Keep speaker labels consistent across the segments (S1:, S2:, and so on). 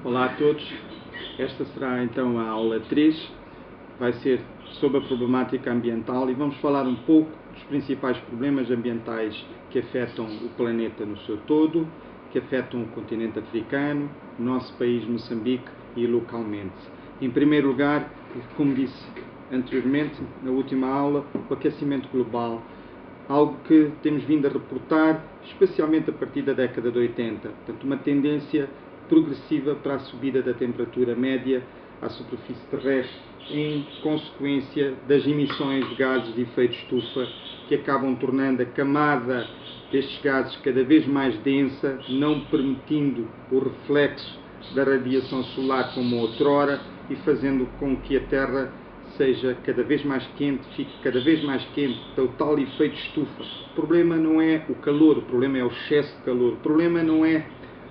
S1: Olá a todos, esta será então a aula 3, vai ser sobre a problemática ambiental e vamos falar um pouco dos principais problemas ambientais que afetam o planeta no seu todo, que afetam o continente africano, o nosso país Moçambique e localmente. Em primeiro lugar, como disse anteriormente, na última aula, o aquecimento global, algo que temos vindo a reportar, especialmente a partir da década de 80, portanto uma tendência progressiva para a subida da temperatura média à superfície terrestre em consequência das emissões de gases de efeito estufa que acabam tornando a camada destes gases cada vez mais densa, não permitindo o reflexo da radiação solar como outrora e fazendo com que a Terra seja cada vez mais quente, fique cada vez mais quente, o tal efeito estufa. O problema não é o calor, o problema é o excesso de calor, o problema não é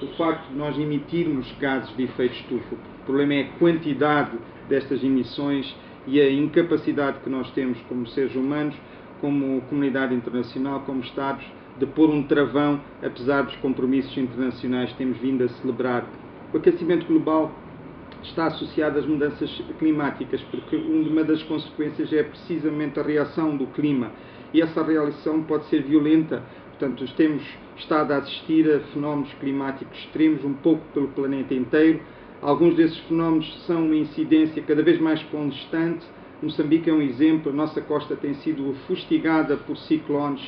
S1: o facto de nós emitirmos gases de efeito estufa, o problema é a quantidade destas emissões e a incapacidade que nós temos como seres humanos, como comunidade internacional, como Estados, de pôr um travão, apesar dos compromissos internacionais que temos vindo a celebrar. O aquecimento global está associado às mudanças climáticas, porque uma das consequências é precisamente a reação do clima, e essa reação pode ser violenta. Portanto, temos estado a assistir a fenómenos climáticos extremos um pouco pelo planeta inteiro. Alguns desses fenómenos são uma incidência cada vez mais constante. Moçambique é um exemplo, a nossa costa tem sido fustigada por ciclones,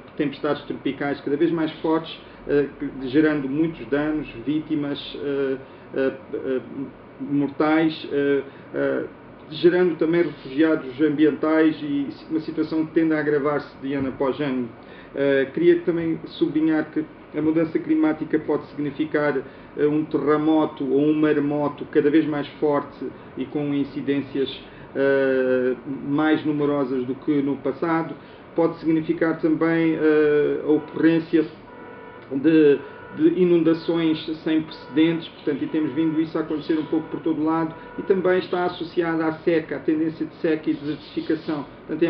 S1: por tempestades tropicais cada vez mais fortes, gerando muitos danos, vítimas mortais, gerando também refugiados ambientais e uma situação que tende a agravar-se de ano após ano. Queria também sublinhar que a mudança climática pode significar um terremoto ou um maremoto cada vez mais forte e com incidências mais numerosas do que no passado. Pode significar também a ocorrência de inundações sem precedentes, portanto, e temos vindo isso a acontecer um pouco por todo lado, e também está associada à seca, à tendência de seca e desertificação. Portanto, em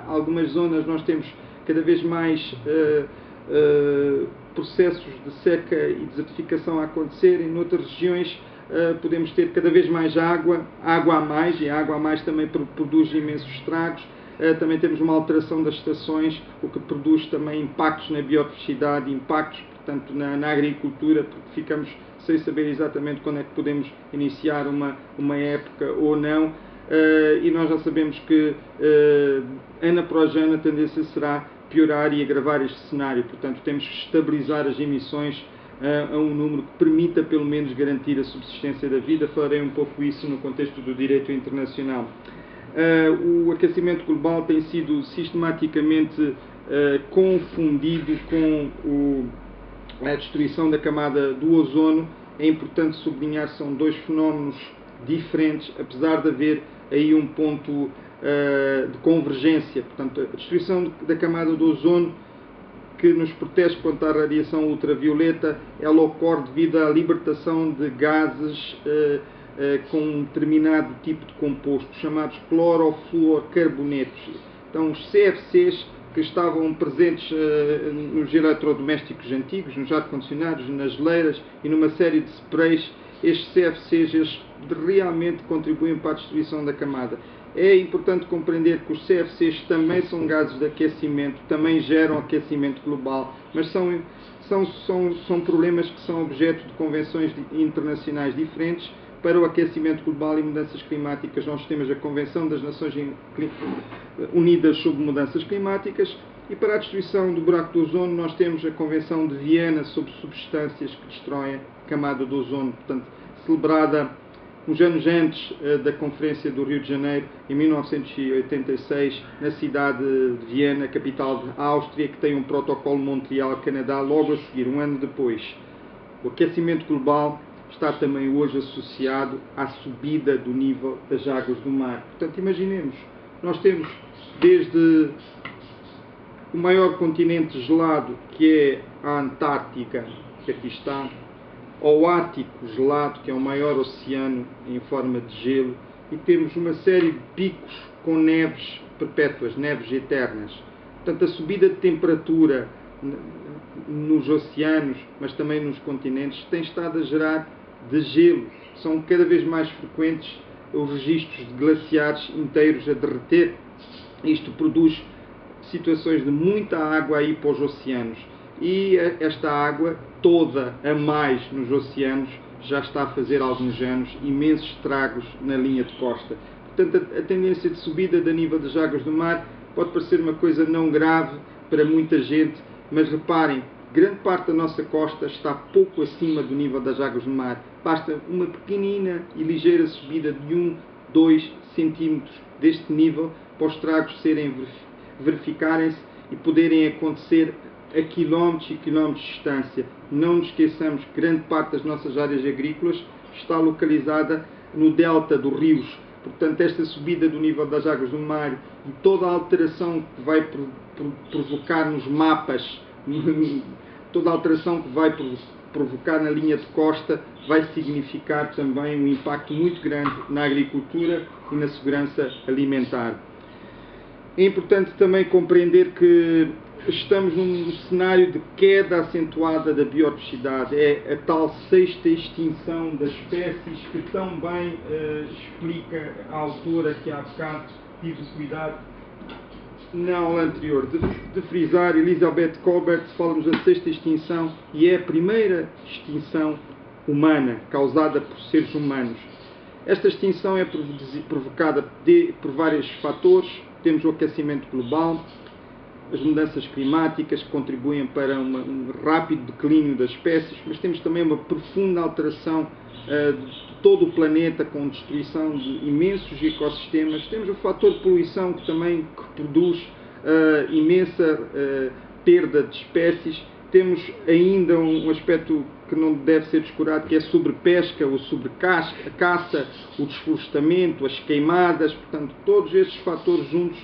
S1: algumas zonas nós temos cada vez mais processos de seca e desertificação a acontecer, em outras regiões podemos ter cada vez mais água a mais, e a água a mais também produz imensos estragos. Também temos uma alteração das estações, o que produz também impactos na biodiversidade, impactos, portanto, na agricultura, porque ficamos sem saber exatamente quando é que podemos iniciar uma época ou não, e nós já sabemos que ano após ano a tendência será piorar e agravar este cenário. Portanto, temos que estabilizar as emissões a um número que permita pelo menos garantir a subsistência da vida. Falarei um pouco isso no contexto do direito internacional. O aquecimento global tem sido sistematicamente confundido com a destruição da camada do ozono. É importante sublinhar que são dois fenómenos diferentes, apesar de haver aí um ponto de convergência. Portanto, a destruição da camada do ozono, que nos protege contra a radiação ultravioleta, ela ocorre devido à libertação de gases com um determinado tipo de composto, chamados clorofluorcarbonetos. Então, os CFCs que estavam presentes nos eletrodomésticos antigos, nos ar-condicionados, nas geleiras e numa série de sprays, estes CFCs realmente contribuem para a destruição da camada. É importante compreender que os CFCs também são gases de aquecimento, também geram aquecimento global, mas são problemas que são objeto de convenções internacionais diferentes. Para o aquecimento global e mudanças climáticas, nós temos a Convenção das Nações Unidas sobre Mudanças Climáticas, e para a destruição do buraco do ozono nós temos a Convenção de Viena sobre substâncias que destroem a camada do ozono, portanto, celebrada uns anos antes da Conferência do Rio de Janeiro, em 1986, na cidade de Viena, capital da Áustria, que tem um protocolo Montreal, Canadá, logo a seguir, um ano depois. O aquecimento global está também hoje associado à subida do nível das águas do mar. Portanto, imaginemos, nós temos desde o maior continente gelado, que é a Antártica, que aqui está, ao Ártico gelado, que é o maior oceano em forma de gelo, e temos uma série de picos com neves perpétuas, neves eternas. Portanto, a subida de temperatura nos oceanos, mas também nos continentes, tem estado a gerar degelo. São cada vez mais frequentes os registros de glaciares inteiros a derreter. Isto produz situações de muita água a ir para os oceanos. E esta água toda a mais nos oceanos já está a fazer há alguns anos imensos estragos na linha de costa. Portanto, a tendência de subida do nível das águas do mar pode parecer uma coisa não grave para muita gente, mas reparem, grande parte da nossa costa está pouco acima do nível das águas do mar. Basta uma pequenina e ligeira subida de 1, 2 centímetros deste nível para os estragos verificarem-se e poderem acontecer a quilómetros e quilómetros de distância. Não nos esqueçamos que grande parte das nossas áreas agrícolas está localizada no delta dos rios. Portanto, esta subida do nível das águas do mar e toda a alteração que vai provocar nos mapas, toda a alteração que vai provocar na linha de costa, vai significar também um impacto muito grande na agricultura e na segurança alimentar. É importante também compreender que estamos num cenário de queda acentuada da biodiversidade. É a tal sexta extinção das espécies que tão bem explica a autora que há bocado tive cuidado na aula anterior de frisar. Elizabeth Colbert fala-nos da sexta extinção e é a primeira extinção humana causada por seres humanos. Esta extinção é provocada por vários fatores. Temos o aquecimento global, as mudanças climáticas que contribuem para um rápido declínio das espécies, mas temos também uma profunda alteração de todo o planeta, com destruição de imensos ecossistemas. Temos o fator poluição, que também produz imensa perda de espécies. Temos ainda um aspecto que não deve ser descurado, que é a sobrepesca, ou sobrecaça, o desflorestamento, as queimadas. Portanto, todos estes fatores juntos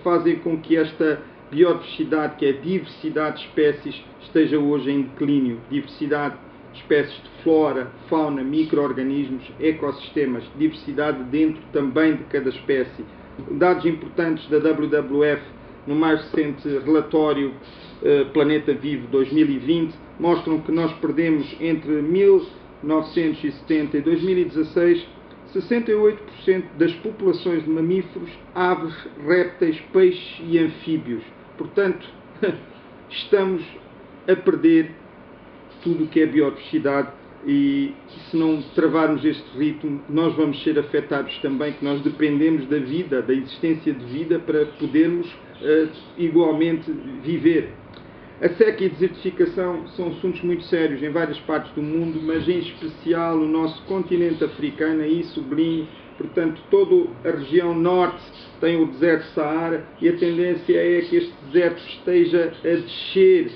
S1: fazem com que esta biodiversidade, que é a diversidade de espécies, esteja hoje em declínio. Diversidade de espécies de flora, fauna, micro-organismos, ecossistemas, diversidade dentro também de cada espécie. Dados importantes da WWF no mais recente relatório Planeta Vivo 2020 mostram que nós perdemos entre 1970 e 2016 68% das populações de mamíferos, aves, répteis, peixes e anfíbios. Portanto, estamos a perder tudo o que é biodiversidade e se não travarmos este ritmo, nós vamos ser afetados também, que nós dependemos da vida, da existência de vida para podermos igualmente viver. A seca e a desertificação são assuntos muito sérios em várias partes do mundo, mas em especial no nosso continente africano, aí sublinho. Portanto, toda a região norte tem o deserto de Saara e a tendência é que este deserto esteja a descer,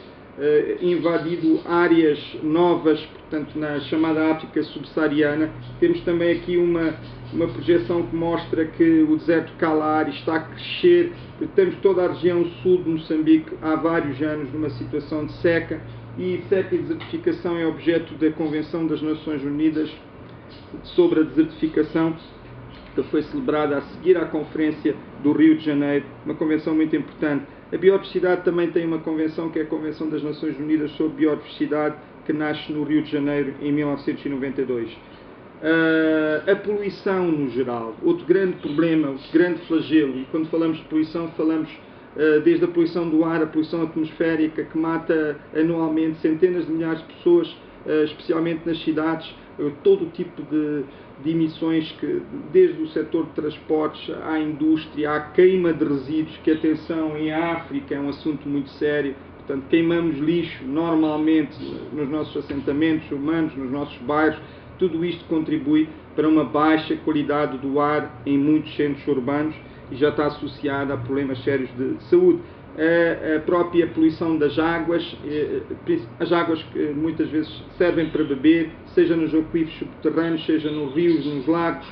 S1: invadido áreas novas, portanto, na chamada África subsaariana. Temos também aqui uma projeção que mostra que o deserto Kalahari está a crescer. Temos toda a região sul de Moçambique há vários anos numa situação de seca, e seca e desertificação é objeto da Convenção das Nações Unidas sobre a Desertificação, que foi celebrada a seguir à Conferência do Rio de Janeiro, uma convenção muito importante. A biodiversidade também tem uma convenção, que é a Convenção das Nações Unidas sobre Biodiversidade, que nasce no Rio de Janeiro em 1992. A poluição no geral, outro grande problema, outro grande flagelo, e quando falamos de poluição falamos desde a poluição do ar, a poluição atmosférica, que mata anualmente centenas de milhares de pessoas, especialmente nas cidades, todo o tipo de emissões, que, desde o setor de transportes à indústria, à queima de resíduos, que, atenção, em África é um assunto muito sério. Portanto, queimamos lixo normalmente nos nossos assentamentos humanos, nos nossos bairros. Tudo isto contribui para uma baixa qualidade do ar em muitos centros urbanos e já está associada a problemas sérios de saúde. A própria poluição das águas, as águas que muitas vezes servem para beber, seja nos aquíferos subterrâneos, seja nos rios, nos lagos.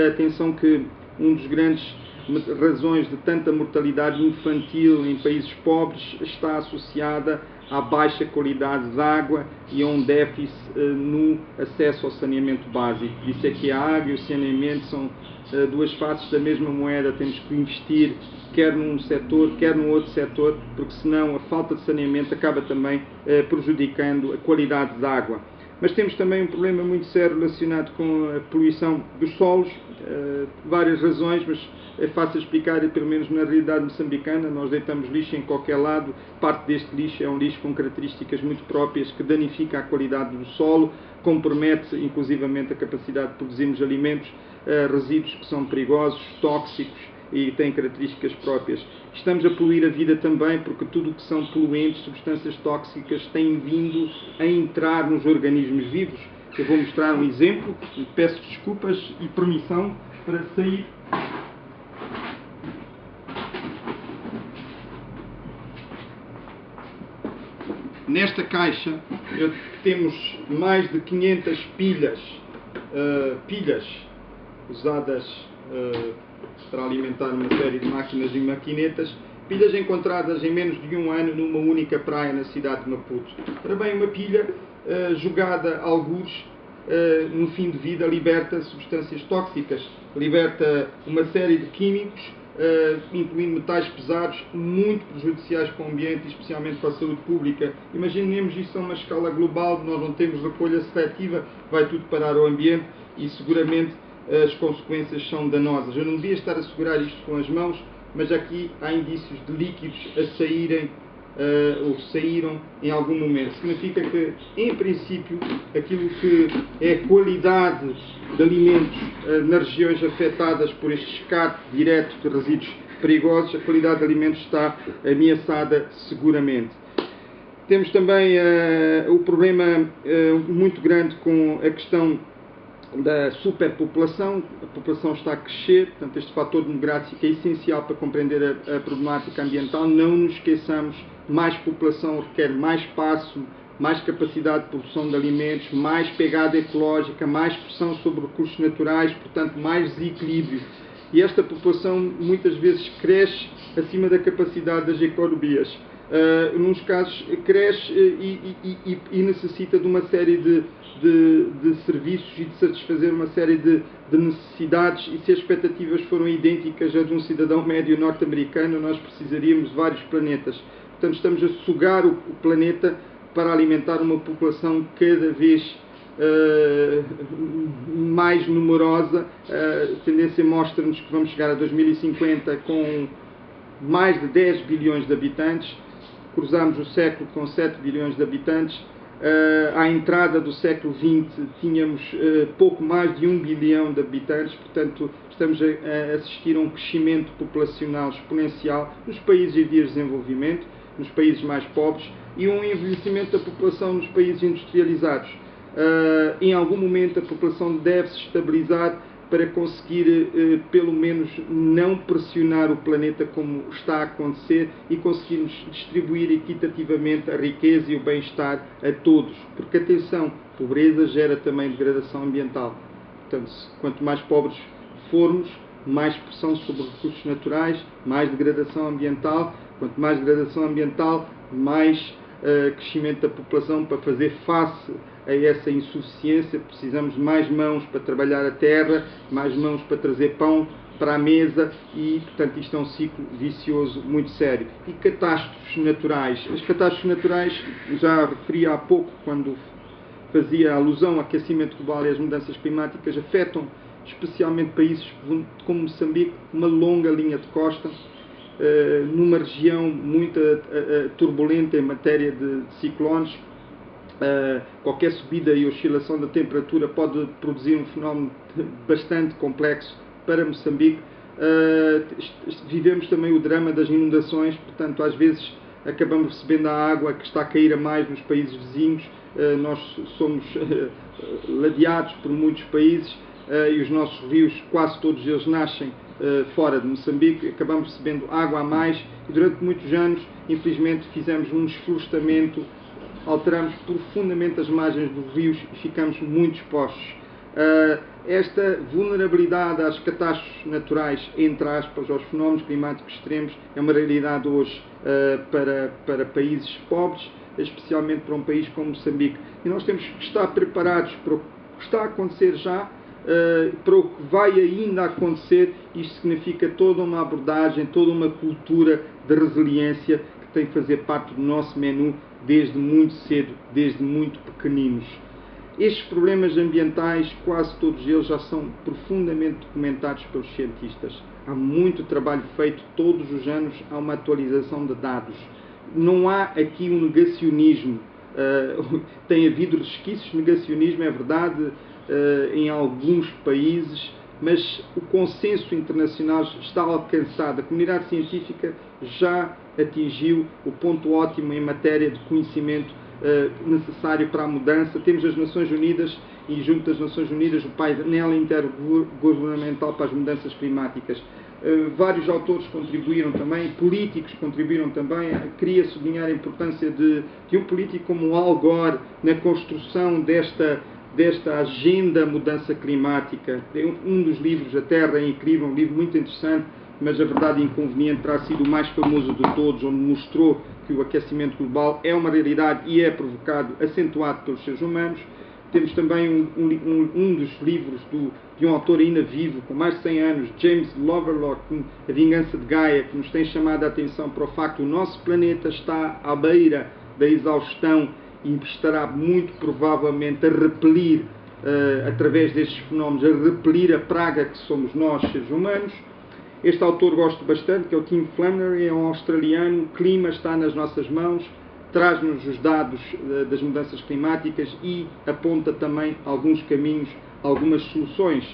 S1: Atenção que um dos grandes razões de tanta mortalidade infantil em países pobres está associada à baixa qualidade de água e a um déficit no acesso ao saneamento básico. Por isso é que a água e o saneamento são duas faces da mesma moeda. Temos que investir quer num setor, quer no outro setor, porque senão a falta de saneamento acaba também prejudicando a qualidade da água. Mas temos também um problema muito sério relacionado com a poluição dos solos, várias razões, mas é fácil explicar, e pelo menos na realidade moçambicana, nós deitamos lixo em qualquer lado, parte deste lixo é um lixo com características muito próprias que danifica a qualidade do solo, compromete inclusivamente a capacidade de produzirmos alimentos, resíduos que são perigosos, tóxicos, e têm características próprias. Estamos a poluir a vida também porque tudo o que são poluentes, substâncias tóxicas, têm vindo a entrar nos organismos vivos. Eu vou mostrar um exemplo, peço desculpas e permissão para sair. Nesta caixa temos mais de 500 pilhas usadas para alimentar uma série de máquinas e maquinetas, pilhas encontradas em menos de um ano numa única praia na cidade de Maputo. Ora bem, uma pilha jogada a algures no fim de vida liberta substâncias tóxicas, liberta uma série de químicos, incluindo metais pesados, muito prejudiciais para o ambiente e especialmente para a saúde pública. Imaginemos isso a uma escala global, nós não temos recolha seletiva, vai tudo parar ao ambiente e seguramente as consequências são danosas. Eu não devia estar a segurar isto com as mãos, mas aqui há indícios de líquidos a saírem ou saíram em algum momento. Significa que, em princípio, aquilo que é a qualidade de alimentos nas regiões afetadas por este descarte direto de resíduos perigosos, a qualidade de alimentos está ameaçada seguramente. Temos também o problema muito grande com a questão da superpopulação. A população está a crescer, portanto este fator demográfico é essencial para compreender a problemática ambiental. Não nos esqueçamos, mais população requer mais espaço, mais capacidade de produção de alimentos, mais pegada ecológica, mais pressão sobre recursos naturais, portanto mais desequilíbrio. E esta população muitas vezes cresce acima da capacidade das economias. Nos casos cresce e necessita de uma série de serviços e de satisfazer uma série de necessidades, e se as expectativas foram idênticas a de um cidadão médio norte-americano, nós precisaríamos de vários planetas. Portanto, estamos a sugar o planeta para alimentar uma população cada vez mais numerosa. A tendência mostra-nos que vamos chegar a 2050 com mais de 10 bilhões de habitantes. Cruzámos o século com 7 bilhões de habitantes. À entrada do século XX tínhamos pouco mais de 1 bilhão de habitantes, portanto estamos a assistir a um crescimento populacional exponencial nos países em vias de desenvolvimento, nos países mais pobres, e um envelhecimento da população nos países industrializados. Em algum momento a população deve se estabilizar para conseguir, pelo menos, não pressionar o planeta como está a acontecer e conseguirmos distribuir equitativamente a riqueza e o bem-estar a todos. Porque, atenção, pobreza gera também degradação ambiental. Portanto, quanto mais pobres formos, mais pressão sobre recursos naturais, mais degradação ambiental. Quanto mais degradação ambiental, mais crescimento da população. Para fazer face a essa insuficiência, precisamos de mais mãos para trabalhar a terra, mais mãos para trazer pão para a mesa e, portanto, isto é um ciclo vicioso muito sério. E catástrofes naturais. As catástrofes naturais, já referi há pouco, quando fazia alusão ao aquecimento global e às mudanças climáticas, afetam especialmente países como Moçambique, uma longa linha de costa, numa região muito turbulenta em matéria de ciclones. Qualquer subida e oscilação da temperatura pode produzir um fenómeno bastante complexo para Moçambique. Vivemos também o drama das inundações, portanto, às vezes acabamos recebendo a água que está a cair a mais nos países vizinhos. Nós somos ladeados por muitos países e os nossos rios, quase todos eles, nascem fora de Moçambique. Acabamos recebendo água a mais e durante muitos anos, infelizmente, fizemos um desflorestamento, alteramos profundamente as margens dos rios e ficamos muito expostos. Esta vulnerabilidade às catástrofes naturais, entre aspas, aos fenómenos climáticos extremos, é uma realidade hoje para países pobres, especialmente para um país como Moçambique. E nós temos que estar preparados para o que está a acontecer já, para o que vai ainda acontecer. Isto significa toda uma abordagem, toda uma cultura de resiliência que tem que fazer parte do nosso menu desde muito cedo, desde muito pequeninos. Estes problemas ambientais, quase todos eles, já são profundamente documentados pelos cientistas. Há muito trabalho feito, todos os anos há uma atualização de dados. Não há aqui um negacionismo. Tem havido resquícios de negacionismo, é verdade, em alguns países, mas o consenso internacional está alcançado. A comunidade científica já atingiu o ponto ótimo em matéria de conhecimento necessário para a mudança. Temos as Nações Unidas e, junto das Nações Unidas, o painel intergovernamental para as mudanças climáticas. Vários autores contribuíram também, políticos contribuíram também. Queria sublinhar a importância de um político como Al Gore na construção desta agenda mudança climática. Um dos livros, A Terra é Incrível, um livro muito interessante, mas a verdade inconveniente terá sido o mais famoso de todos, onde mostrou que o aquecimento global é uma realidade e é provocado, acentuado pelos seres humanos. Temos também um dos livros de um autor ainda vivo, com mais de 100 anos, James Lovelock, A Vingança de Gaia, que nos tem chamado a atenção para o facto que o nosso planeta está à beira da exaustão e estará muito provavelmente a repelir, através destes fenómenos, a repelir a praga que somos nós, seres humanos. Este autor gosto bastante, que é o Tim Flannery, é um australiano. O clima está nas nossas mãos, traz-nos os dados das mudanças climáticas e aponta também alguns caminhos, algumas soluções.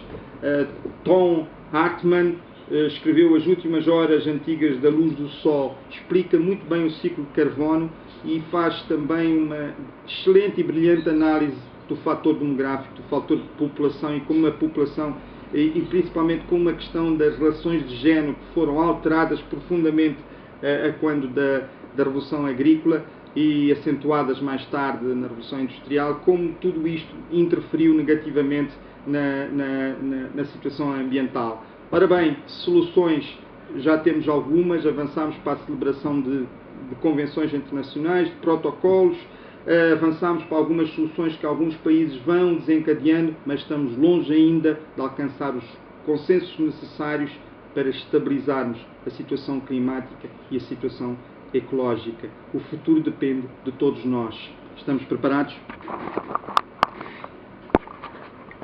S1: Tom Hartman escreveu As Últimas Horas Antigas da Luz do Sol, explica muito bem o ciclo de carbono e faz também uma excelente e brilhante análise do fator demográfico, do fator de população e como a população, e principalmente como a questão das relações de género, que foram alteradas profundamente a quando da Revolução Agrícola e acentuadas mais tarde na Revolução Industrial, como tudo isto interferiu negativamente na situação ambiental. Ora bem, soluções já temos algumas, avançamos para a celebração de convenções internacionais, de protocolos, avançamos para algumas soluções que alguns países vão desencadeando, mas estamos longe ainda de alcançar os consensos necessários para estabilizarmos a situação climática e a situação ecológica. O futuro depende de todos nós. Estamos preparados?